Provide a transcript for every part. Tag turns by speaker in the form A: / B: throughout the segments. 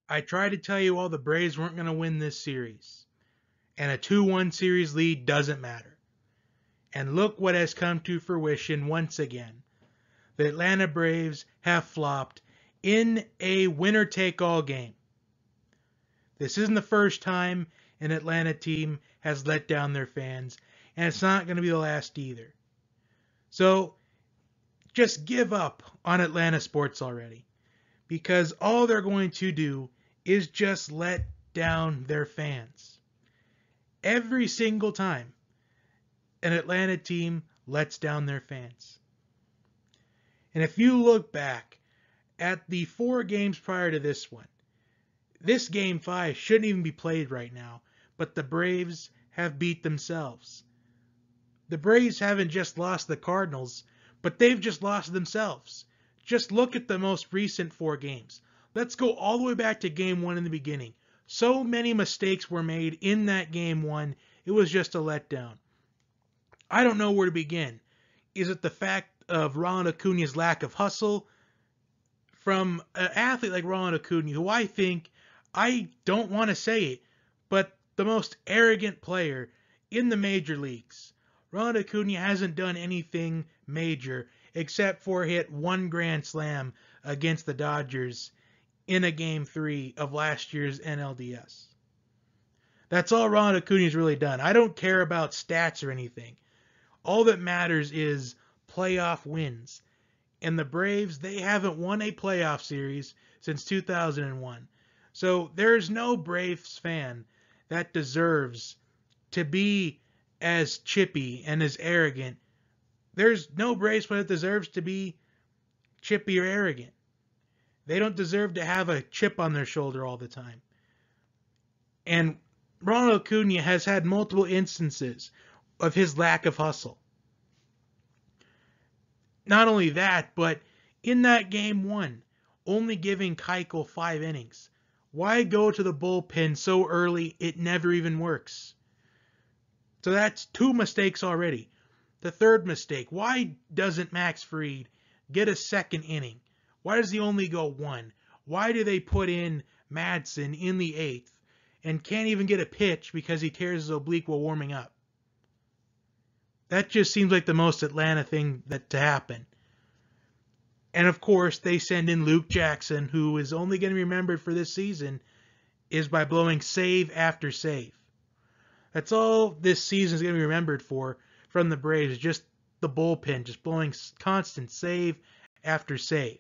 A: I tried to tell you all the Braves weren't going to win this series. And a 2-1 series lead doesn't matter. And look what has come to fruition once again. The Atlanta Braves have flopped in a winner-take-all game. This isn't the first time an Atlanta team has let down their fans, and it's not going to be the last either. So just give up on Atlanta sports already, because all they're going to do is just let down their fans. Every single time an Atlanta team lets down their fans. And if you look back at the 4 games prior to this one, this Game 5 shouldn't even be played right now, but the Braves have beat themselves. The Braves haven't just lost the Cardinals, but they've just lost themselves. Just look at the most recent 4 games. Let's go all the way back to Game 1 in the beginning. So many mistakes were made in that Game 1, it was just a letdown. I don't know where to begin. Is it the fact of Ronald Acuna's lack of hustle? From an athlete like Ronald Acuna, who I don't want to say it, but the most arrogant player in the major leagues. Ronald Acuna hasn't done anything major except for hit 1 grand slam against the Dodgers in a Game 3 of last year's NLDS. That's all Ronald Acuna's really done. I don't care about stats or anything. All that matters is playoff wins. And the Braves, they haven't won a playoff series since 2001. So there's no Braves fan that deserves to be as chippy and as arrogant. There's no Braves fan that deserves to be chippy or arrogant. They don't deserve to have a chip on their shoulder all the time. And Ronald Acuna has had multiple instances of his lack of hustle. Not only that, but in that Game 1, only giving Keuchel 5 innings. Why go to the bullpen so early it never even works? So that's 2 mistakes already. The third mistake, why doesn't Max Fried get a second inning? Why does he only go 1? Why do they put in Madsen in the 8th and can't even get a pitch because he tears his oblique while warming up? That just seems like the most Atlanta thing to happen. And of course, they send in Luke Jackson, who is only going to be remembered for this season is by blowing save after save. That's all this season is going to be remembered for from the Braves, just the bullpen, just blowing constant save after save.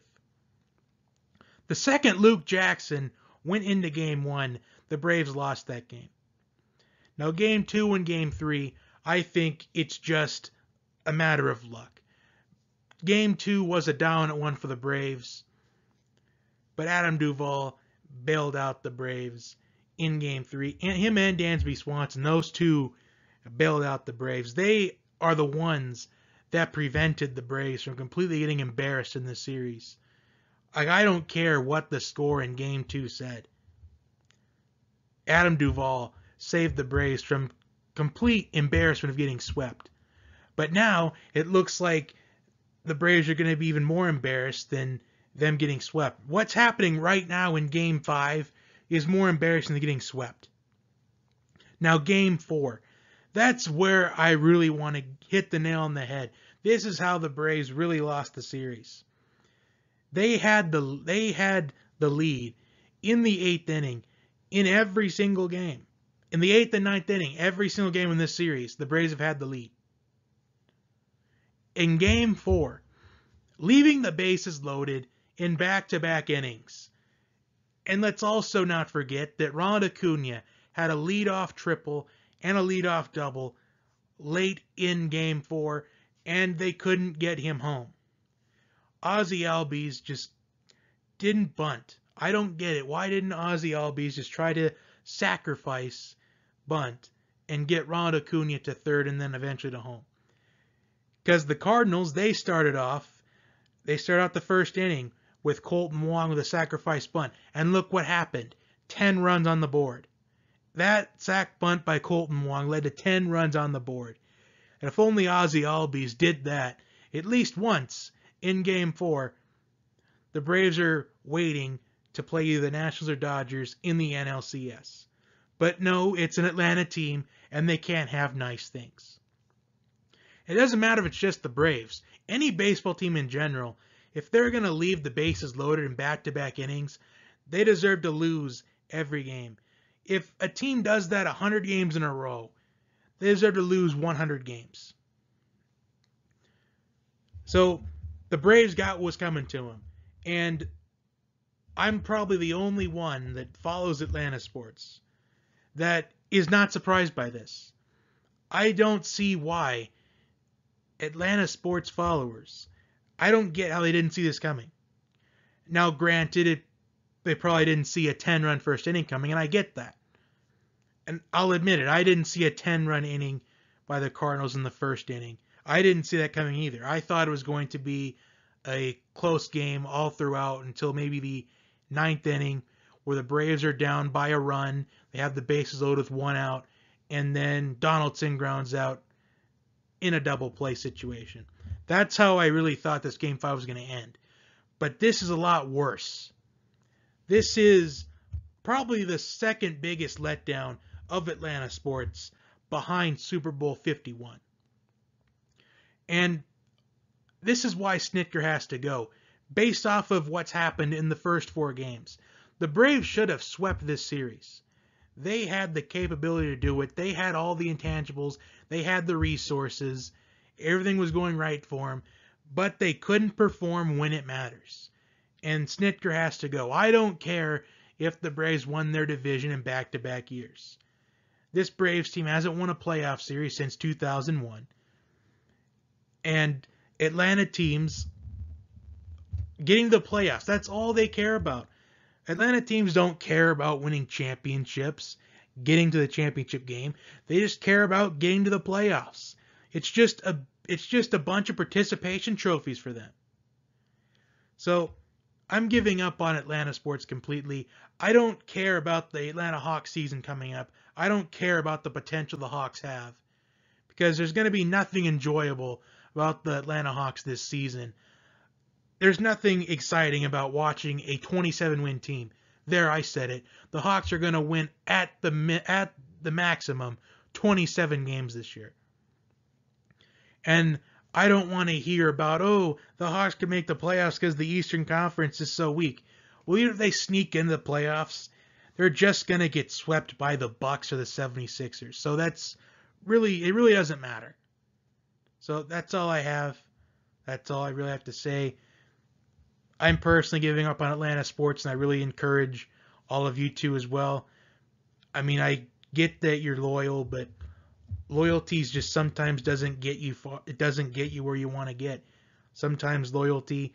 A: The second Luke Jackson went into Game 1, the Braves lost that game. Now, Game 2 and Game 3, I think it's just a matter of luck. Game 2 was a dominant one for the Braves, but Adam Duvall bailed out the Braves in Game 3. And him and Dansby Swanson, those two bailed out the Braves. They are the ones that prevented the Braves from completely getting embarrassed in this series. I don't care what the score in Game 2 said. Adam Duvall saved the Braves from complete embarrassment of getting swept. But now it looks like the Braves are going to be even more embarrassed than them getting swept. What's happening right now in Game 5 is more embarrassing than getting swept. Now, Game 4. That's where I really want to hit the nail on the head. This is how the Braves really lost the series. They had the lead in the 8th inning in every single game. In the 8th and 9th inning, every single game in this series, the Braves have had the lead. In Game 4, leaving the bases loaded in back-to-back innings. And let's also not forget that Ronald Acuna had a leadoff triple and a leadoff double late in Game 4, and they couldn't get him home. Ozzie Albies just didn't bunt. I don't get it. Why didn't Ozzie Albies just try to sacrifice bunt and get Ronald Acuna to third and then eventually to home? Because the Cardinals, they started out the first inning with Colton Wong with a sacrifice bunt. And look what happened. 10 runs on the board. That sac bunt by Colton Wong led to 10 runs on the board. And if only Ozzie Albies did that at least once in Game 4, the Braves are waiting to play either the Nationals or Dodgers in the NLCS. But no, it's an Atlanta team, and they can't have nice things. It doesn't matter if it's just the Braves. Any baseball team in general, if they're going to leave the bases loaded in back-to-back innings, they deserve to lose every game. If a team does that 100 games in a row, they deserve to lose 100 games. So the Braves got what was coming to them. And I'm probably the only one that follows Atlanta sports that is not surprised by this. I don't see why Atlanta sports followers, I don't get how they didn't see this coming. Now, granted, they probably didn't see a 10-run first inning coming, and I get that. And I'll admit it, I didn't see a 10-run inning by the Cardinals in the first inning. I didn't see that coming either. I thought it was going to be a close game all throughout until maybe the 9th inning, where the Braves are down by a run. They have the bases loaded with 1 out, and then Donaldson grounds out in a double play situation. That's how I really thought this Game 5 was going to end. But this is a lot worse. This is probably the second biggest letdown of Atlanta sports behind Super Bowl 51. And this is why Snitker has to go. Based off of what's happened in the first 4 games, the Braves should have swept this series. They had the capability to do it. They had all the intangibles. They had the resources. Everything was going right for them. But they couldn't perform when it matters. And Snitker has to go. I don't care if the Braves won their division in back-to-back years. This Braves team hasn't won a playoff series since 2001. And Atlanta teams getting the playoffs, that's all they care about. Atlanta teams don't care about winning championships, getting to the championship game. They just care about getting to the playoffs. It's just a bunch of participation trophies for them. So I'm giving up on Atlanta sports completely. I don't care about the Atlanta Hawks season coming up. I don't care about the potential the Hawks have, because there's going to be nothing enjoyable about the Atlanta Hawks this season. There's nothing exciting about watching a 27-win team. There, I said it. The Hawks are going to win at the maximum 27 games this year. And I don't want to hear about, oh, the Hawks can make the playoffs because the Eastern Conference is so weak. Well, even if they sneak into the playoffs, they're just going to get swept by the Bucks or the 76ers. So it really doesn't matter. So that's all I have. That's all I really have to say. I'm personally giving up on Atlanta sports, and I really encourage all of you to as well. I mean, I get that you're loyal, but loyalty just sometimes doesn't get you far. It doesn't get you where you want to get. Sometimes loyalty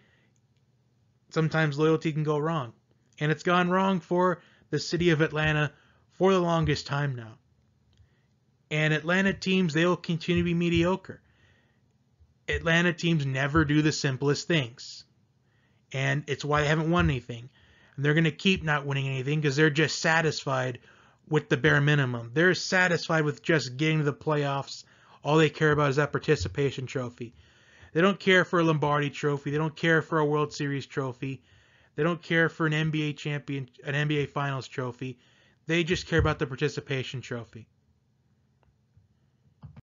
A: can go wrong, and it's gone wrong for the city of Atlanta for the longest time now. And Atlanta teams, they'll continue to be mediocre. Atlanta teams never do the simplest things. And it's why they haven't won anything. And they're going to keep not winning anything because they're just satisfied with the bare minimum. They're satisfied with just getting to the playoffs. All they care about is that participation trophy. They don't care for a Lombardi trophy. They don't care for a World Series trophy. They don't care for an NBA Finals trophy. They just care about the participation trophy.